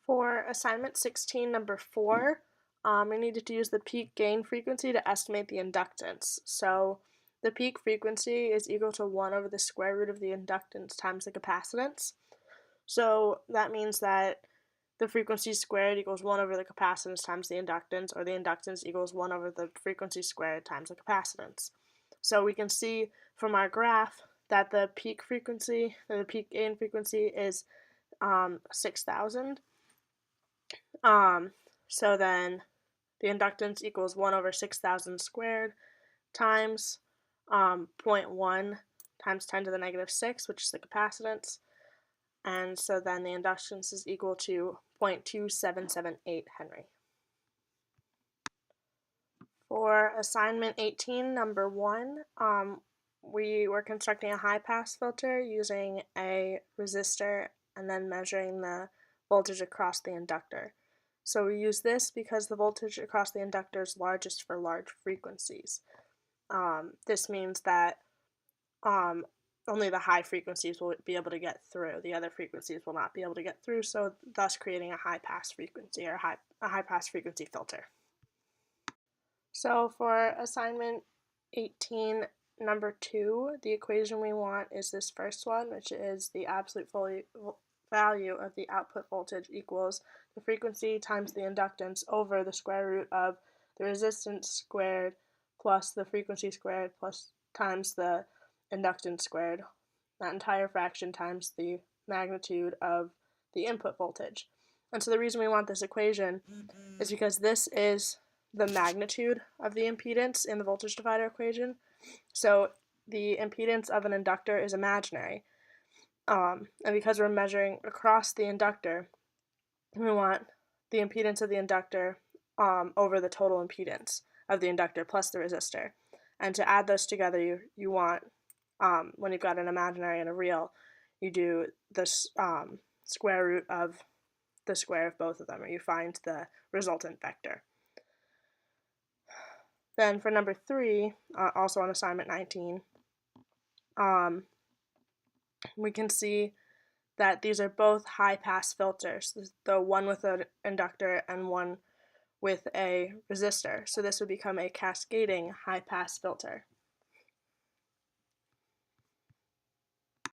For assignment 16, number 4, we needed to use the peak gain frequency to estimate the inductance. So the peak frequency is equal to 1 over the square root of the inductance times the capacitance. So that means that the frequency squared equals 1 over the capacitance times the inductance, or the inductance equals 1 over the frequency squared times the capacitance. So we can see from our graph that the peak frequency, or the peak gain frequency, is 6,000. So then the inductance equals 1 over 6,000 squared times 0.1 times 10 to the negative 6, which is the capacitance. And so then the inductance is equal to 0.2778 Henry. For assignment 18, number 1, we were constructing a high-pass filter using a resistor and then measuring the voltage across the inductor. So we use this because the voltage across the inductor is largest for large frequencies. This means that only the high frequencies will be able to get through. The other frequencies will not be able to get through, so thus creating a high-pass frequency, or a high-pass frequency filter. So for assignment 18, number 2, the equation we want is this first one, which is the absolute value of the output voltage equals the frequency times the inductance over the square root of the resistance squared plus the frequency squared plus times the inductance squared, that entire fraction times the magnitude of the input voltage. And so the reason we want this equation is because this is the magnitude of the impedance in the voltage divider equation. So the impedance of an inductor is imaginary. And because we're measuring across the inductor, we want the impedance of the inductor over the total impedance of the inductor plus the resistor. And to add those together, you want, when you've got an imaginary and a real, you do this square root of the square of both of them, or you find the resultant vector. Then for number 3, also on assignment 19, we can see that these are both high-pass filters, the one with an inductor and one with a resistor. So this would become a cascading high-pass filter.